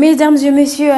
Mesdames et messieurs,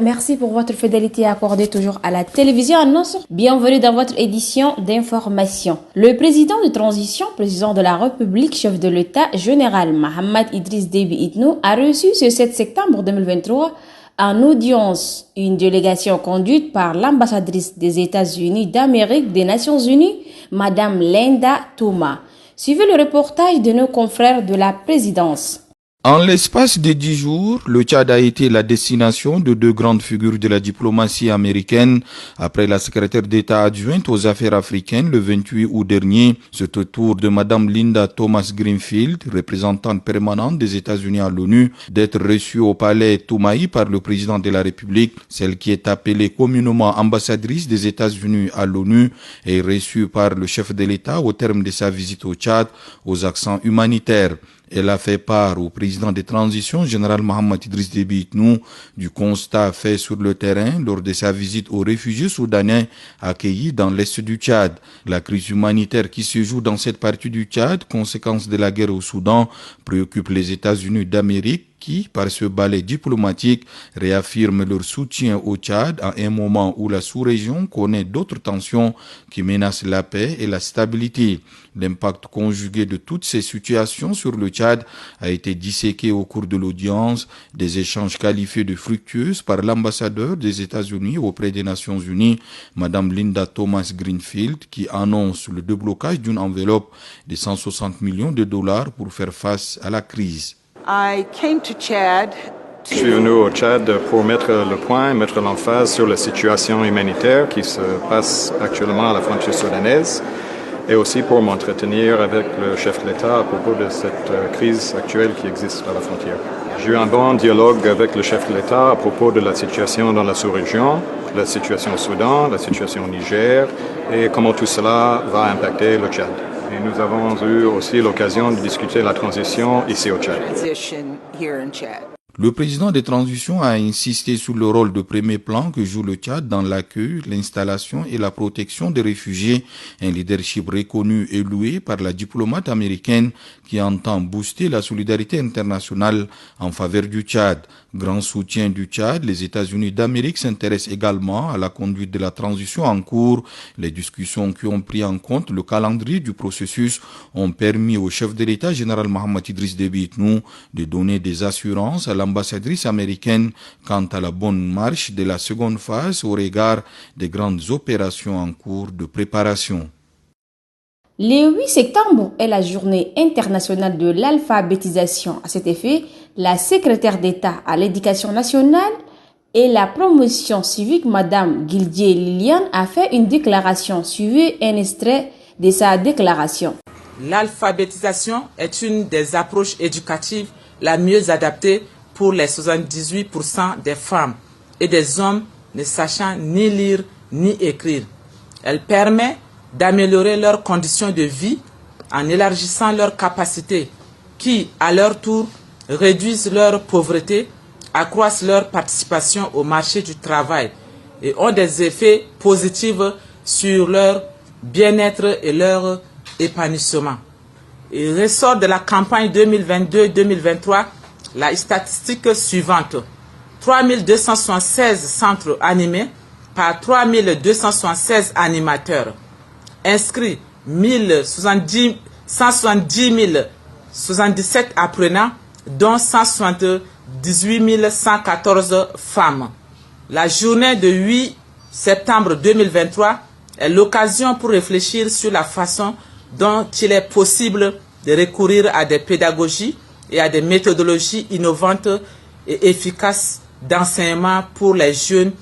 merci pour votre fidélité accordée toujours à la télévision An-Nasr. Bienvenue dans votre édition d'information. Le président de transition, président de la République, chef de l'État, général Mohamed Idriss Déby Itno, a reçu ce 7 septembre 2023 en audience une délégation conduite par l'ambassadrice des États-Unis d'Amérique des Nations Unies, Madame Linda Thomas. Suivez le reportage de nos confrères de la présidence. En l'espace de 10 jours, le Tchad a été la destination de deux grandes figures de la diplomatie américaine. Après la secrétaire d'État adjointe aux affaires africaines le 28 août dernier, c'est au tour de Madame Linda Thomas Greenfield, représentante permanente des États-Unis à l'ONU, d'être reçue au palais Toumaï par le président de la République. Celle qui est appelée communément ambassadrice des États-Unis à l'ONU est reçue par le chef de l'État au terme de sa visite au Tchad aux accents humanitaires. Elle a fait part au président de transition, général Mohamed Idriss Déby Itno, du constat fait sur le terrain lors de sa visite aux réfugiés soudanais accueillis dans l'est du Tchad. La crise humanitaire qui se joue dans cette partie du Tchad, conséquence de la guerre au Soudan, préoccupe les États-Unis d'Amérique qui, par ce balai diplomatique, réaffirment leur soutien au Tchad à un moment où la sous-région connaît d'autres tensions qui menacent la paix et la stabilité. L'impact conjugué de toutes ces situations sur le Tchad a été disséqué au cours de l'audience, des échanges qualifiés de fructueux par l'ambassadeur des États-Unis auprès des Nations Unies, Madame Linda Thomas Greenfield, qui annonce le déblocage d'une enveloppe de 160 millions de dollars pour faire face à la crise. Je suis venu au Tchad pour mettre le point, mettre l'emphase sur la situation humanitaire qui se passe actuellement à la frontière soudanaise et aussi pour m'entretenir avec le chef de l'État à propos de cette crise actuelle qui existe à la frontière. J'ai eu un bon dialogue avec le chef de l'État à propos de la situation dans la sous-région, la situation au Soudan, la situation au Niger et comment tout cela va impacter le Tchad. Et nous avons eu aussi l'occasion de discuter la transition ici au Tchad. Le président de transition a insisté sur le rôle de premier plan que joue le Tchad dans l'accueil, l'installation et la protection des réfugiés, un leadership reconnu et loué par la diplomate américaine qui entend booster la solidarité internationale en faveur du Tchad. Grand soutien du Tchad, les États-Unis d'Amérique s'intéressent également à la conduite de la transition en cours. Les discussions qui ont pris en compte le calendrier du processus ont permis au chef de l'État, général Mohamed Idriss Déby Itno, de donner des assurances à l'ambassadrice américaine quant à la bonne marche de la seconde phase au regard des grandes opérations en cours de préparation. Le 8 septembre est la journée internationale de l'alphabétisation. À cet effet, la secrétaire d'État à l'éducation nationale et la promotion civique, Madame Guildier Liliane, a fait une déclaration. Suivez un extrait de sa déclaration. L'alphabétisation est une des approches éducatives la mieux adaptée pour les 78% des femmes et des hommes ne sachant ni lire ni écrire. Elle permet d'améliorer leurs conditions de vie en élargissant leurs capacités qui, à leur tour, réduisent leur pauvreté, accroissent leur participation au marché du travail et ont des effets positifs sur leur bien-être et leur épanouissement. Il ressort de la campagne 2022-2023 la statistique suivante. 3276 centres animés par 3276 animateurs. Inscrits 170 077 apprenants, dont 178 114 femmes. La journée de 8 septembre 2023 est l'occasion pour réfléchir sur la façon dont il est possible de recourir à des pédagogies et à des méthodologies innovantes et efficaces d'enseignement pour les jeunes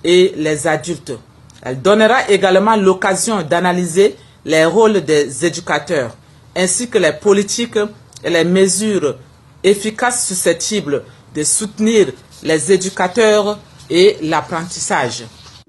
et les adultes. Elle donnera également l'occasion d'analyser les rôles des éducateurs, ainsi que les politiques et les mesures efficaces susceptibles de soutenir les éducateurs et l'apprentissage.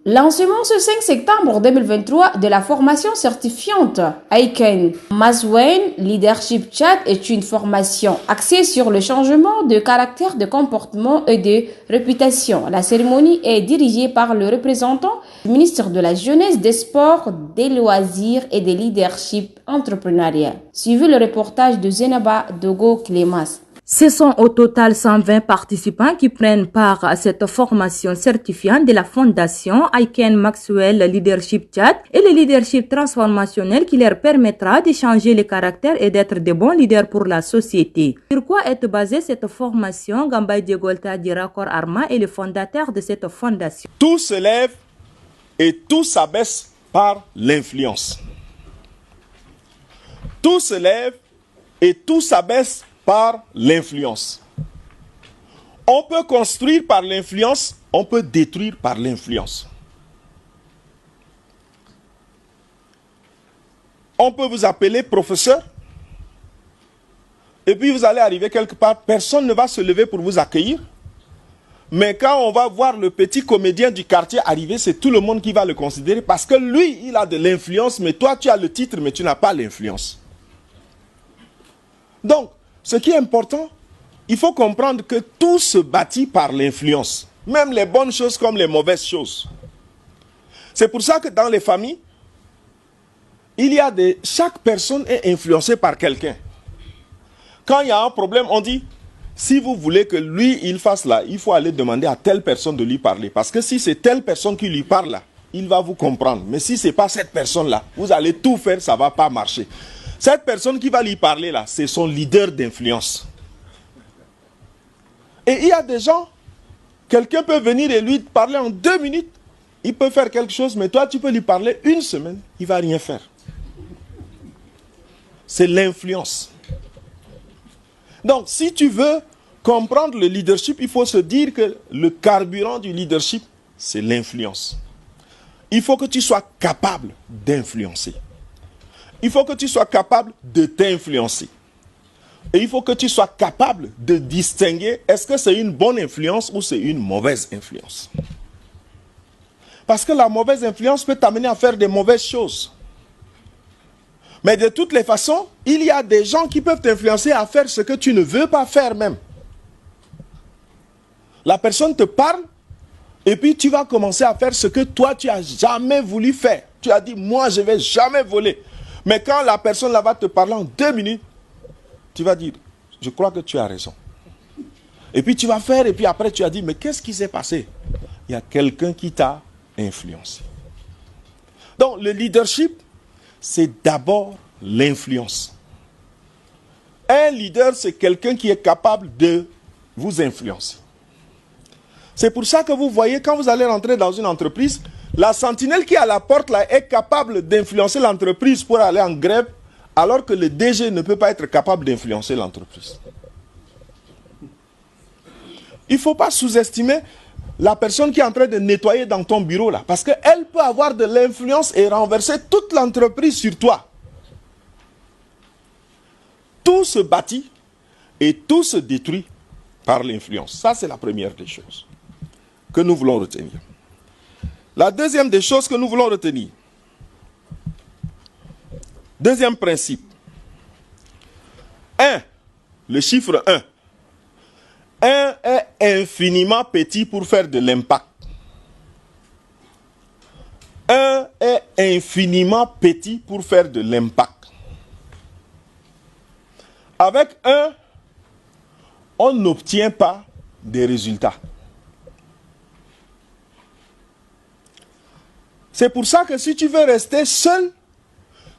Lancement ce 5 septembre 2023 de la formation certifiante Aiken Maswen Leadership Tchad est une formation axée sur le changement de caractère, de comportement et de réputation. La cérémonie est dirigée par le représentant du ministre de la Jeunesse, des Sports, des Loisirs et des Leadership entrepreneurial. Suivez le reportage de Zenaba Dogo Clémas. Ce sont au total 120 participants qui prennent part à cette formation certifiante de la Fondation Aiken Maxwell Leadership Tchad et le leadership transformationnel qui leur permettra de changer le caractère et d'être de bons leaders pour la société. Sur quoi est basée cette formation? Gambay Diegolta Diracor Arma est le fondateur de cette fondation. Tout se lève et tout s'abaisse par l'influence. Tout se lève et tout s'abaisse par l'influence. On peut construire par l'influence, on peut détruire par l'influence. On peut vous appeler professeur, et puis vous allez arriver quelque part, personne ne va se lever pour vous accueillir. Mais quand on va voir le petit comédien du quartier arriver, c'est tout le monde qui va le considérer parce que lui, il a de l'influence, mais toi, tu as le titre, mais tu n'as pas l'influence. Donc, ce qui est important, il faut comprendre que tout se bâtit par l'influence. Même les bonnes choses comme les mauvaises choses. C'est pour ça que dans les familles, chaque personne est influencée par quelqu'un. Quand il y a un problème, on dit, si vous voulez que lui, il fasse là, il faut aller demander à telle personne de lui parler. Parce que si c'est telle personne qui lui parle là, il va vous comprendre. Mais si ce n'est pas cette personne-là, vous allez tout faire, ça ne va pas marcher. Cette personne qui va lui parler là, c'est son leader d'influence. Et il y a des gens, quelqu'un peut venir et lui parler en 2 minutes. Il peut faire quelque chose, mais toi tu peux lui parler 1 semaine, il ne va rien faire. C'est l'influence. Donc si tu veux comprendre le leadership, il faut se dire que le carburant du leadership, c'est l'influence. Il faut que tu sois capable d'influencer. Il faut que tu sois capable de t'influencer. Et il faut que tu sois capable de distinguer est-ce que c'est une bonne influence ou c'est une mauvaise influence. Parce que la mauvaise influence peut t'amener à faire des mauvaises choses. Mais de toutes les façons, il y a des gens qui peuvent t'influencer à faire ce que tu ne veux pas faire même. La personne te parle et puis tu vas commencer à faire ce que toi tu n'as jamais voulu faire. Tu as dit, moi je ne vais jamais voler. Mais quand la personne là va te parler en 2 minutes, tu vas dire, je crois que tu as raison. Et puis tu vas faire, et puis après tu as dit, mais qu'est-ce qui s'est passé? Il y a quelqu'un qui t'a influencé. Donc le leadership, c'est d'abord l'influence. Un leader, c'est quelqu'un qui est capable de vous influencer. C'est pour ça que vous voyez, quand vous allez rentrer dans une entreprise, la sentinelle qui est à la porte là est capable d'influencer l'entreprise pour aller en grève, alors que le DG ne peut pas être capable d'influencer l'entreprise. Il ne faut pas sous-estimer la personne qui est en train de nettoyer dans ton bureau là, parce qu'elle peut avoir de l'influence et renverser toute l'entreprise sur toi. Tout se bâtit et tout se détruit par l'influence. Ça, c'est la première des choses que nous voulons retenir. La deuxième des choses que nous voulons retenir, deuxième principe, 1, le chiffre 1. 1 est infiniment petit pour faire de l'impact. 1 est infiniment petit pour faire de l'impact. Avec 1, on n'obtient pas des résultats. C'est pour ça que si tu veux rester seul,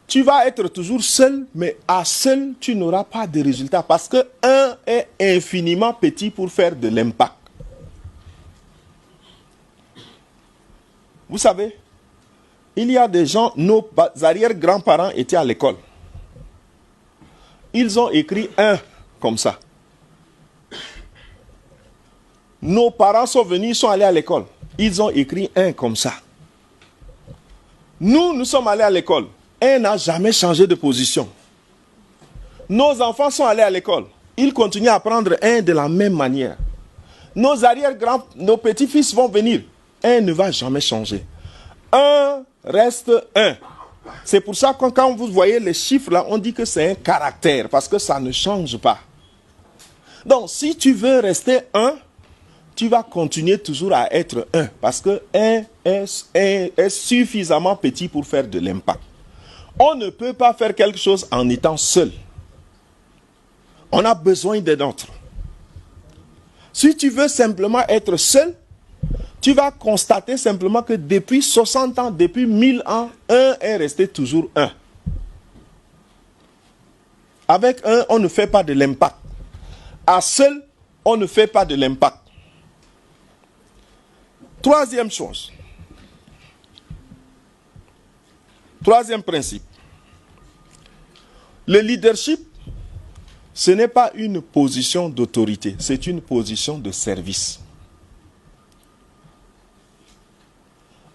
tu vas être toujours seul, mais à seul, tu n'auras pas de résultats. Parce que 1 est infiniment petit pour faire de l'impact. Vous savez, il y a des gens, nos arrière-grands-parents étaient à l'école. Ils ont écrit 1 comme ça. Nos parents sont venus, ils sont allés à l'école. Ils ont écrit 1 comme ça. Nous sommes allés à l'école. 1 n'a jamais changé de position. Nos enfants sont allés à l'école. Ils continuent à apprendre 1 de la même manière. Nos petits-fils vont venir. 1 ne va jamais changer. 1 reste 1. C'est pour ça que quand vous voyez les chiffres là, on dit que c'est un caractère, parce que ça ne change pas. Donc, si tu veux rester 1, tu vas continuer toujours à être 1, parce que 1 est suffisamment petit pour faire de l'impact. On ne peut pas faire quelque chose en étant seul. On a besoin d'un autre. Si tu veux simplement être seul, tu vas constater simplement que depuis 60 ans, depuis 1000 ans, un est resté toujours un. Avec un, on ne fait pas de l'impact. À seul, on ne fait pas de l'impact. Troisième chose. Troisième principe. Le leadership, ce n'est pas une position d'autorité, c'est une position de service.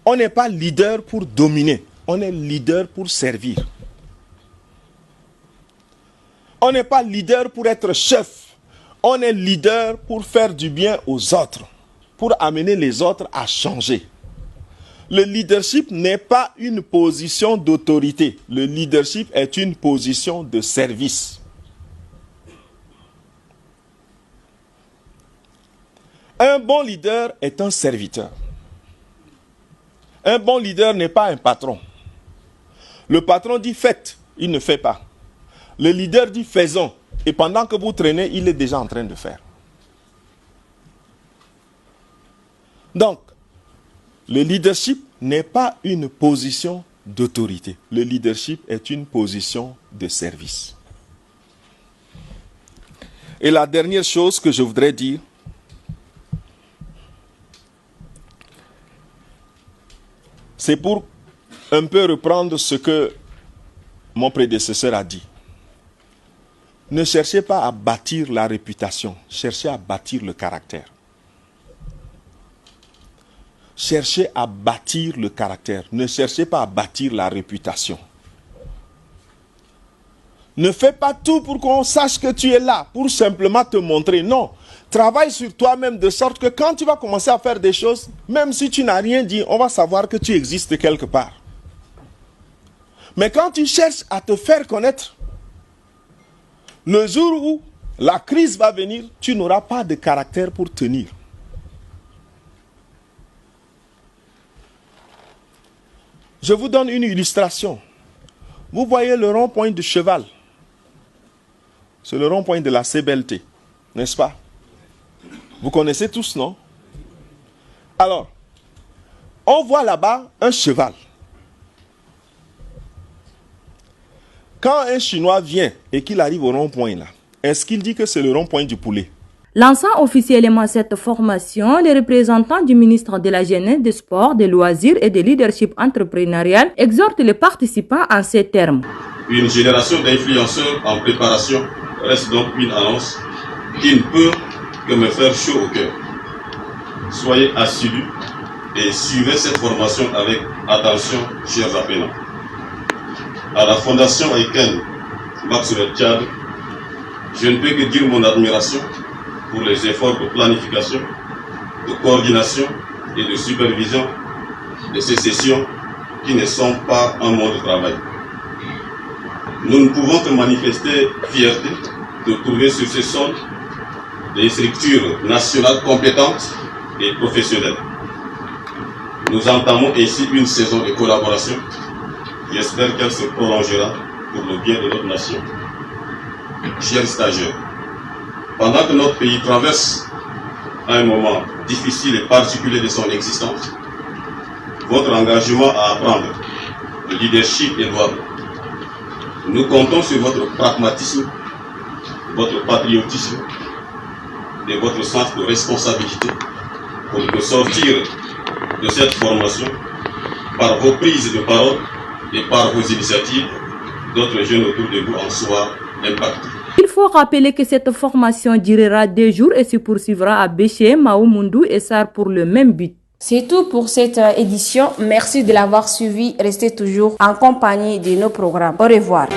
On n'est pas leader pour dominer, on est leader pour servir. On n'est pas leader pour être chef, on est leader pour faire du bien aux autres, pour amener les autres à changer. Le leadership n'est pas une position d'autorité, le leadership est une position de service. Un bon leader est un serviteur. Un bon leader n'est pas un patron. Le patron dit faites, il ne fait pas. Le leader dit faisons, et pendant que vous traînez, il est déjà en train de faire. Donc, le leadership n'est pas une position d'autorité. Le leadership est une position de service. Et la dernière chose que je voudrais dire, c'est pour un peu reprendre ce que mon prédécesseur a dit. Ne cherchez pas à bâtir la réputation, cherchez à bâtir le caractère. Cherchez à bâtir le caractère, ne cherchez pas à bâtir la réputation. Ne fais pas tout pour qu'on sache que tu es là, pour simplement te montrer. Non, travaille sur toi-même de sorte que quand tu vas commencer à faire des choses, même si tu n'as rien dit, on va savoir que tu existes quelque part. Mais quand tu cherches à te faire connaître, le jour où la crise va venir, tu n'auras pas de caractère pour tenir. Je vous donne une illustration. Vous voyez le rond-point du cheval. C'est le rond-point de la CBLT, n'est-ce pas? Vous connaissez tous, non? Alors, on voit là-bas un cheval. Quand un Chinois vient et qu'il arrive au rond-point là, est-ce qu'il dit que c'est le rond-point du poulet? Lançant officiellement cette formation, les représentants du ministre de la Jeunesse, des Sports, des Loisirs et du Leadership entrepreneurial exhortent les participants en ces termes. Une génération d'influenceurs en préparation reste donc une annonce qui ne peut que me faire chaud au cœur. Soyez assidus et suivez cette formation avec attention, chers apprenants. À la Fondation Aiken Maxwell Tchad, je ne peux que dire mon admiration pour les efforts de planification, de coordination et de supervision de ces sessions qui ne sont pas un mode de travail. Nous ne pouvons que manifester fierté de trouver sur ce sol des structures nationales compétentes et professionnelles. Nous entamons ainsi une saison de collaboration. J'espère qu'elle se prolongera pour le bien de notre nation. Chers stagiaires, pendant que notre pays traverse un moment difficile et particulier de son existence, votre engagement à apprendre le leadership est louable. Nous comptons sur votre pragmatisme, votre patriotisme et votre sens de responsabilité pour nous sortir de cette formation par vos prises de parole et par vos initiatives. D'autres jeunes autour de vous en soient impactés. Il faut rappeler que cette formation durera 2 jours et se poursuivra à Béché, Maoumoundou et Sar pour le même but. C'est tout pour cette édition. Merci de l'avoir suivi. Restez toujours en compagnie de nos programmes. Au revoir.